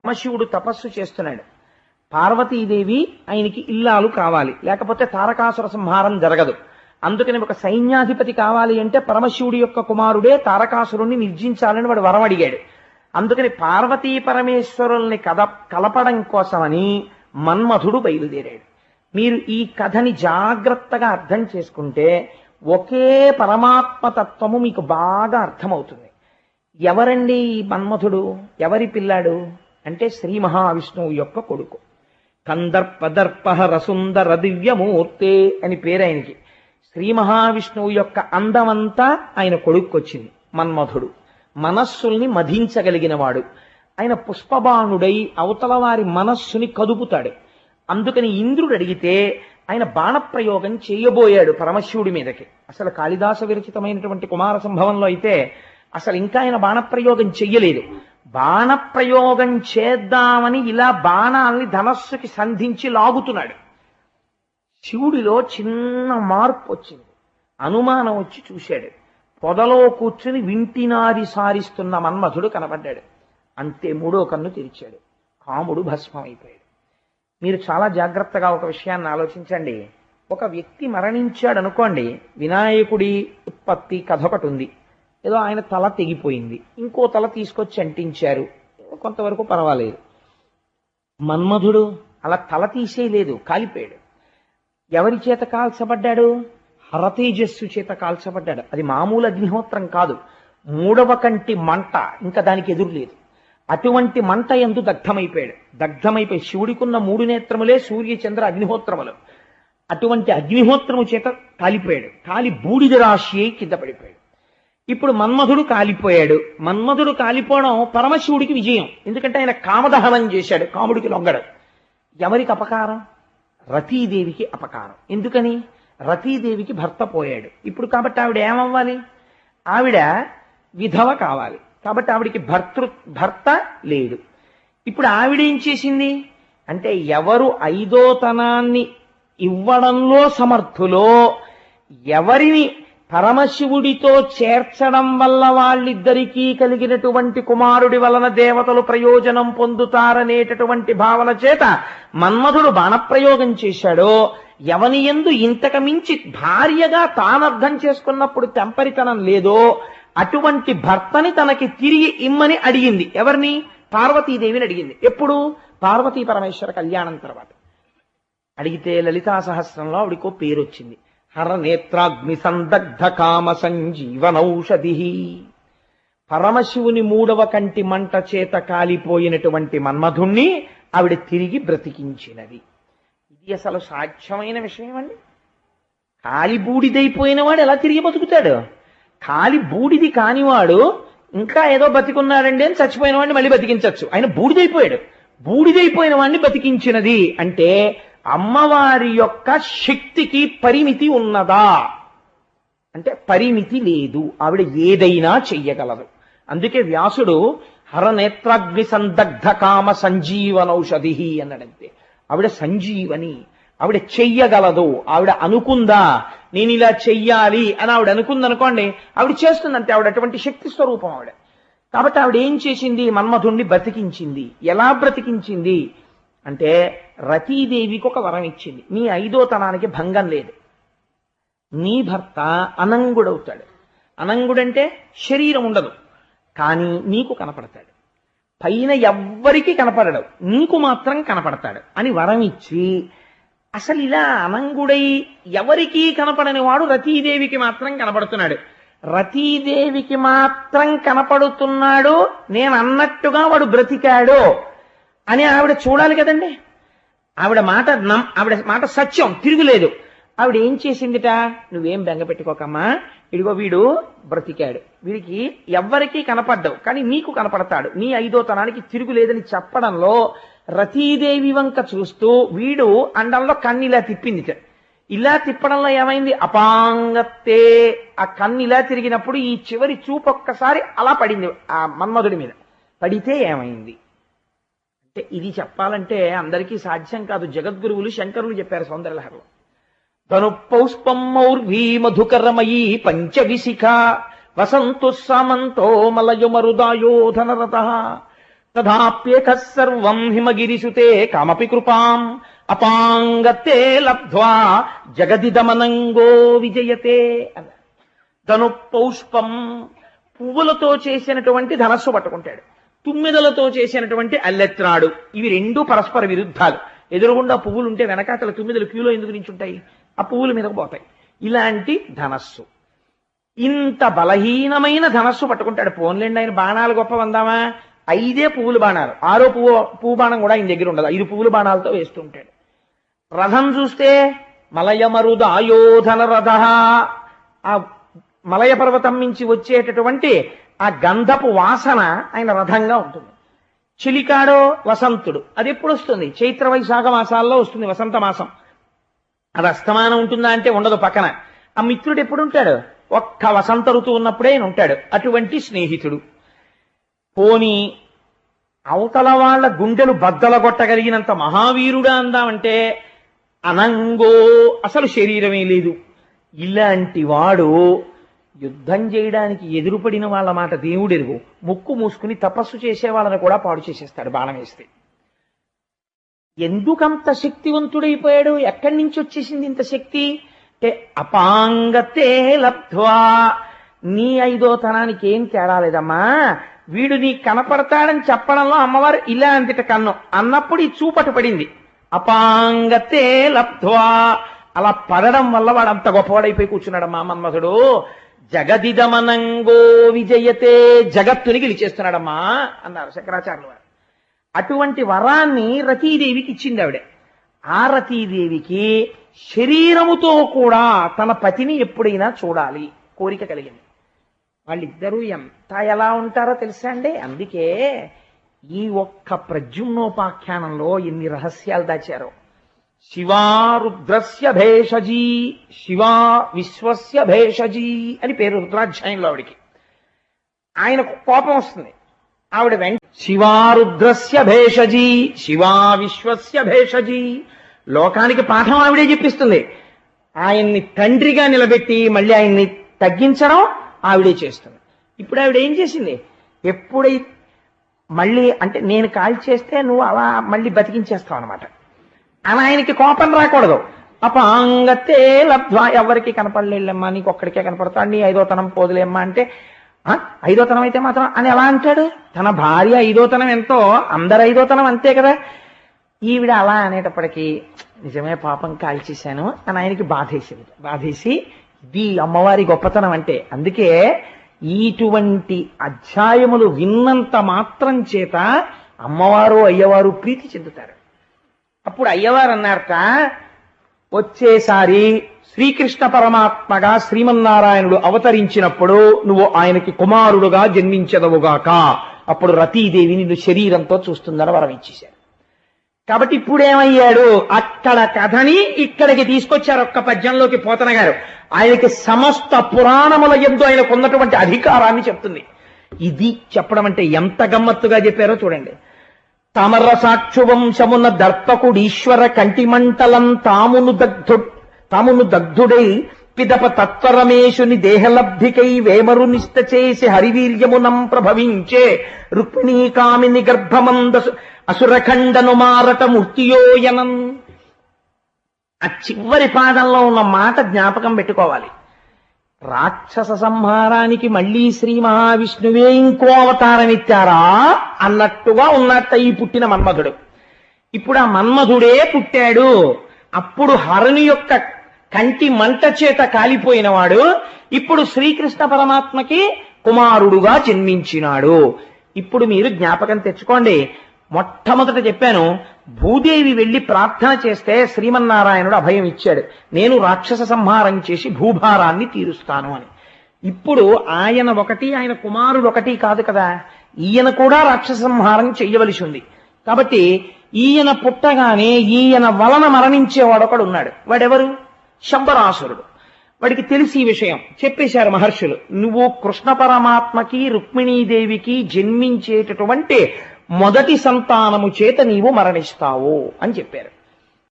పరమశివుడు తపస్సు చేస్తున్నాడు. పార్వతీదేవి ఆయనకి ఇల్లాలు కావాలి, లేకపోతే తారకాసుర సంహారం జరగదు. అందుకని ఒక సైన్యాధిపతి కావాలి అంటే పరమశివుడి యొక్క కుమారుడే తారకాసురుణ్ణి నిర్జించాలని వాడు వరం అడిగాడు. అందుకని పార్వతీ పరమేశ్వరుల్ని కలపడం కోసమని మన్మధుడు బయలుదేరాడు. మీరు ఈ కథని జాగ్రత్తగా అర్థం చేసుకుంటే ఒకే పరమాత్మ తత్వము మీకు బాగా అర్థమవుతుంది. ఎవరండి ఈ మన్మధుడు? ఎవరి పిల్లాడు అంటే శ్రీ మహావిష్ణువు యొక్క కొడుకు. కందర్పదర్పహర సుందర దివ్యమూర్తే అని పేరు ఆయనకి. శ్రీ మహావిష్ణువు యొక్క అందమంతా ఆయన కొడుక్కొచ్చింది. మన్మధుడు మనస్సుల్ని మధించగలిగిన వాడు. ఆయన పుష్పబాణుడై అవతల వారి మనస్సుని కదుపుతాడు. అందుకని ఇంద్రుడు అడిగితే ఆయన బాణప్రయోగం చేయబోయాడు పరమశివుడి మీదకి. అసలు కాళిదాస విరచితమైనటువంటి కుమార సంభవంలో అయితే అసలు ఇంకా ఆయన బాణప్రయోగం చెయ్యలేదు. బాణప్రయోగం చేద్దామని ఇలా బాణాల్ని ధనస్సుకి సంధించి లాగుతున్నాడు. శివుడిలో చిన్న మార్పు వచ్చింది. అనుమానం వచ్చి చూశాడు. పొదలో కూర్చుని వింటినారి సారిస్తున్న మన్మధుడు కనబడ్డాడు. అంతే మూడో కన్ను తెరిచాడు. కాముడు భస్మం అయిపోయాడు. మీరు చాలా జాగ్రత్తగా ఒక విషయాన్ని ఆలోచించండి. ఒక వ్యక్తి మరణించాడు అనుకోండి, వినాయకుడి ఉత్పత్తి కథ ఒకటి ఉంది. ఏదో ఆయన తల తెగిపోయింది, ఇంకో తల తీసుకొచ్చి అంటించారు, కొంతవరకు పర్వాలేదు. మన్మధుడు అలా తల తీసేయలేదు, కాలిపోయాడు. ఎవరి చేత కాల్చబడ్డాడు? హరతేజస్సు చేత కాల్చబడ్డాడు. అది మామూలు అగ్నిహోత్రం కాదు, మూడవ కంటి మంట, ఇంకా దానికి ఎదురు లేదు. అటువంటి మంట యందు దగ్ధమైపోయి శివుడికున్న మూడు నేత్రములే సూర్య చంద్ర అగ్నిహోత్రములు. అటువంటి అగ్నిహోత్రము చేత కాలిపోయాడు. కాలి బూడిద రాశి అయి కింద పడిపోయాడు. ఇప్పుడు మన్మధుడు కాలిపోయాడు. మన్మధుడు కాలిపోవడం పరమశివుడికి విజయం. ఎందుకంటే ఆయన కామదహనం చేశాడు, కాముడికి లొంగడు. ఎవరికి అపకారం? రతీదేవికి అపకారం. ఎందుకని? రతీదేవికి భర్త పోయాడు. ఇప్పుడు కాబట్టి ఆవిడ ఏమవ్వాలి? ఆవిడ విధవ కావాలి. కాబట్టి ఆవిడికి భర్త లేడు. ఇప్పుడు ఆవిడేం చేసింది అంటే, ఎవరు ఐదోతనాన్ని ఇవ్వడంలో సమర్థులో ఎవరిని పరమశివుడితో చేర్చడం వల్ల వాళ్ళిద్దరికీ కలిగినటువంటి కుమారుడి వలన దేవతలు ప్రయోజనం పొందుతారనేటటువంటి భావన చేత మన్మధుడు బాణప్రయోగం చేశాడో, ఎవని యందు ఇంతకు మించి భార్యగా తానర్థం చేసుకున్నప్పుడు తెంపరితనం లేదో అటువంటి భర్తని తనకి తిరిగి ఇమ్మని అడిగింది. ఎవరిని? పార్వతీదేవిని అడిగింది. ఎప్పుడు? పార్వతీ పరమేశ్వర కళ్యాణం తర్వాత అడిగితే లలితా సహస్రంలో ఆవిడికో పేరు వచ్చింది, హరనేత్రాగ్ని సందగ్ధ కామ సంజీవనౌషధి. పరమశివుని మూడవ కంటి మంట చేత కాలిపోయినటువంటి మన్మధుణ్ణి ఆవిడ తిరిగి బ్రతికించినది. ఇది అసలు సాధ్యమైన విషయం అండి. కాలి బూడిదైపోయిన వాడు ఎలా తిరిగి బతుకుతాడు? కాలి బూడిది కానివాడు ఇంకా ఏదో బతికున్నాడండి అని చచ్చిపోయిన వాడిని మళ్ళీ బతికించవచ్చు. ఆయన బూడిదైపోయాడు. బూడిదైపోయిన వాడిని బతికించినది అంటే అమ్మవారి యొక్క శక్తికి పరిమితి ఉన్నదా అంటే పరిమితి లేదు. ఆవిడ ఏదైనా చెయ్యగలదు. అందుకే వ్యాసుడు హరనేత్రాగ్ని సందగ్ధ కామ సంజీవనౌషధి అన్నాడంతే. ఆవిడ సంజీవని, ఆవిడ చెయ్యగలదు. ఆవిడ అనుకుందా నేను ఇలా చెయ్యాలి అని ఆవిడ అనుకుందనుకోండి, ఆవిడ చేస్తుందంటే. ఆవిడ అటువంటి శక్తి స్వరూపం ఆవిడ. కాబట్టి ఆవిడ ఏం చేసింది? మన్మధుణ్ణి బ్రతికించింది. ఎలా బ్రతికించింది అంటే, రతీదేవికి ఒక వరం ఇచ్చింది. నీ ఐదోతనానికి భంగం లేదు. నీ భర్త అనంగుడవుతాడు. అనంగుడంటే శరీరం ఉండదు, కానీ నీకు కనపడతాడు. పైన ఎవ్వరికీ కనపడడు, నీకు మాత్రం కనపడతాడు అని వరం ఇచ్చి, అసలు ఇలా అనంగుడై ఎవరికీ కనపడని వాడు రతీదేవికి మాత్రం కనపడుతున్నాడు. రతీదేవికి మాత్రం కనపడుతున్నాడు, నేను అన్నట్టుగా వాడు బ్రతికాడు అని ఆవిడ చూడాలి కదండి. ఆవిడ మాట సత్యం, తిరుగులేదు. ఆవిడ ఏం చేసిందిట? నువ్వేం బెంగ పెట్టుకోకమ్మా, ఇదిగో వీడు బ్రతికాడు, వీడికి ఎవ్వరికీ కనపడ్డావు కానీ నీకు కనపడతాడు, నీ ఐదోతనానికి తిరుగులేదని చెప్పడంలో రతీదేవి వంక చూస్తూ వీడు అండంలో కన్ను ఇలా తిప్పింది. ఇలా తిప్పడంలో ఏమైంది? అపాంగత్తే. ఆ కన్ను ఇలా తిరిగినప్పుడు ఈ చివరి చూపు ఒక్కసారి అలా పడింది ఆ మన్మధుడి మీద. పడితే ఏమైంది అంటే, ఇది చెప్పాలంటే అందరికీ సాధ్యం కాదు. జగద్గురువులు శంకరులు చెప్పారు సౌందర్యలహరిలో. తను పౌష్పమౌర్వీ మధుకరమయీ పంచవిశిఖ వసంతు సామంతో మలయు మరుదాయోధనరత తథాప్యేక సర్వం హిమగిరిసుతే కామపి కృపాం అపాంగతే లబ్ధ్వా జగదిదమనంగో విజయతే అన్న. ధను పౌష్పం, పువ్వులతో చేసినటువంటి ధనస్సు పట్టుకుంటాడు. తుమ్మిదలతో చేసినటువంటి అల్లెత్రాడు. ఇవి రెండు పరస్పర విరుద్ధాలు. ఎదురుగుండా పువ్వులు ఉంటే వెనకాతల తుమ్మిదలు క్యూలో ఎందుకు నించుంటాయి? ఆ పువ్వుల మీదకు పోతాయి. ఇలాంటి ధనస్సు, ఇంత బలహీనమైన ధనస్సు పట్టుకుంటాడు. పోన్లేండి, ఆయన బాణాలు గొప్పవందామా? 5 పువ్వుల బాణాలు, 6వ పువ్వు బాణం కూడా ఆయన దగ్గర ఉండదు. 5 పువ్వుల బాణాలతో వేస్తూ ఉంటాడు. రథం చూస్తే మలయమరుదాయోధన రథ, ఆ మలయ పర్వతం నుంచి వచ్చేటటువంటి ఆ గంధపు వాసన ఆయన రథంగా ఉంటుంది. చిలికాడో వసంతుడు, అది ఎప్పుడు వస్తుంది? చైత్ర వైశాఖ మాసాల్లో వస్తుంది, వసంత మాసం. అది అస్తమానం ఉంటుందా అంటే ఉండదు. పక్కన ఆ మిత్రుడు ఎప్పుడు ఉంటాడు? ఒక్క వసంత ఋతువు ఉన్నప్పుడే ఆయన ఉంటాడు. అటువంటి స్నేహితుడు. పోని అవతల వాళ్ళ గుండెలు బద్దలగొట్టగలిగినంత మహావీరుడా అందామంటే అనంగో, అసలు శరీరమే లేదు. ఇలాంటి వాడు యుద్ధం చేయడానికి ఎదురుపడిన వాళ్ళ మాట దేవుడెరుగు. ముక్కు మూసుకుని తపస్సు చేసే వాళ్ళని కూడా పాడు చేసేస్తాడు బాణం వేస్తే. ఎందుకంత శక్తివంతుడైపోయాడు? ఎక్కడి నుంచి వచ్చేసింది ఇంత శక్తి అంటే అపాంగతే లబ్ధ్వా. నీ 5వ తనానికి ఏం తేడా లేదమ్మా. వీడు నీ కనపడతాడని చెప్పడంలో అమ్మవారు ఇలా అంతట కన్ను అన్నప్పుడు ఈ చూపటు పడింది. అపాంగతే లబ్ధ్వా, అలా పడడం వల్ల వాడు అంత గొప్పవాడైపోయి కూర్చున్నాడమ్మా మన్మథుడు. జగదిదమనంగో విజయతే, జగత్తుని గెలిచేస్తున్నాడమ్మా అన్నారు శంకరాచార్యులు వారు. అటువంటి వరాన్ని రతీదేవికి ఇచ్చింది ఆవిడ. ఆ రతీదేవికి శరీరముతో కూడా తన పతిని ఎప్పుడైనా చూడాలి కోరిక కలిగింది. వాళ్ళిద్దరూ ఎంత ఎలా ఉంటారో తెలుసా అండి. అందుకే ఈ ఒక్క ప్రద్యుమ్నోపాఖ్యానంలో ఎన్ని రహస్యాలు దాచారో. శివా రుద్రస్య భేషజీ, శివా విశ్వస్య భేషజీ అని పేరు రుద్రాధ్యాయంలో ఆవిడికి. ఆయనకు కోపం వస్తుంది. ఆవిడ శివా రుద్రస్య భేషజీ, శివా విశ్వస్య భేషజీ, లోకానికి పాఠం ఆవిడే చెప్పిస్తుంది. ఆయన్ని తండ్రిగా నిలబెట్టి మళ్ళీ ఆయన్ని తగ్గించడం ఆవిడే చేస్తుంది. ఇప్పుడు ఆవిడ ఏం చేసింది? ఎప్పుడైతే మళ్ళీ అంటే నేను కాల్ చేస్తే నువ్వు అలా మళ్ళీ బతికించేస్తావు అనమాట అని ఆయనకి కోపం రాకూడదు. అపాంగతే లబ్ధ్వా, ఎవరికి కనపడలేమ్మా, నీకు ఒక్కడికే కనపడతాడు, నీ 5వ తనం పోదులేమ్మా అంటే 5వ తనం అయితే మాత్రం అని ఎలా అంటాడు? తన భార్య 5వ తనం ఎంతో, అందరు 5వ తనం అంతే కదా. ఈవిడ అలా అనేటప్పటికీ నిజమే పాపం కాల్చేశాను అని ఆయనకి బాధేసింది. బాధేసి ఇది అమ్మవారి గొప్పతనం అంటే. అందుకే ఇటువంటి అధ్యాయములు విన్నంత మాత్రం చేత అమ్మవారు అయ్యవారు ప్రీతి చెందుతారు. అప్పుడు అయ్యవారు అన్నారట, వచ్చేసారి శ్రీకృష్ణ పరమాత్మగా శ్రీమన్నారాయణుడు అవతరించినప్పుడు నువ్వు ఆయనకి కుమారుడుగా జన్మించదవుగాక, అప్పుడు రతీదేవి నిన్ను శరీరంతో చూస్తుందని వరం ఇచ్చేశారు. కాబట్టి ఇప్పుడేమయ్యాడు? అక్కడ కథని ఇక్కడికి తీసుకొచ్చారు ఒక్క పద్యంలోకి పోతన గారు. ఆయనకి సమస్త పురాణముల యందు ఆయనకు ఉన్నటువంటి అధికారాన్ని చెప్తుంది. ఇది చెప్పడం అంటే ఎంత గమ్మత్తుగా చెప్పారో చూడండి. తమర సాక్షు వంశమున దర్పకుడీశ్వర కంటిమంటలం తామును దగ్ధుడై పిదప తత్వరమేశుని దేహలబ్ధికై వేమరు నిష్ట చేసి హరివీర్యమునం ప్రభవించే రుక్మిణీ కామిని గర్భమంద అసురఖండను మారట మూర్తియోయనం. ఆ చివరి పాదంలో ఉన్న మాట జ్ఞాపకం పెట్టుకోవాలి. రాక్షస సంహారానికి మళ్లీ శ్రీ మహావిష్ణువే ఇంకో అవతారం ఇచ్చారా అన్నట్టుగా ఉన్నట్ట ఈ పుట్టిన మన్మధుడు. ఇప్పుడు ఆ మన్మధుడే పుట్టాడు. అప్పుడు హరుని యొక్క కంటి మంట చేత కాలిపోయినవాడు ఇప్పుడు శ్రీకృష్ణ పరమాత్మకి కుమారుడుగా జన్మించినాడు. ఇప్పుడు మీరు జ్ఞాపకం తెచ్చుకోండి. మొట్టమొదట చెప్పాను, భూదేవి వెళ్లి ప్రార్థన చేస్తే శ్రీమన్నారాయణుడు అభయం ఇచ్చాడు, నేను రాక్షస సంహారం చేసి భూభారాన్ని తీరుస్తాను అని. ఇప్పుడు ఆయన ఒకటి, ఆయన కుమారుడు ఒకటి కాదు కదా, ఈయన కూడా రాక్షస సంహారం చెయ్యవలసి ఉంది. కాబట్టి ఈయన పుట్టగానే ఈయన వలన మరణించేవాడు ఒకడు ఉన్నాడు. వాడెవరు? శంబరాసురుడు. వాడికి తెలిసి ఈ విషయం చెప్పేశారు మహర్షులు, నువ్వు కృష్ణ పరమాత్మకి రుక్మిణీదేవికి జన్మించేటటువంటి మొదటి సంతానము చేత నీవు మరణిస్తావు అని చెప్పారు.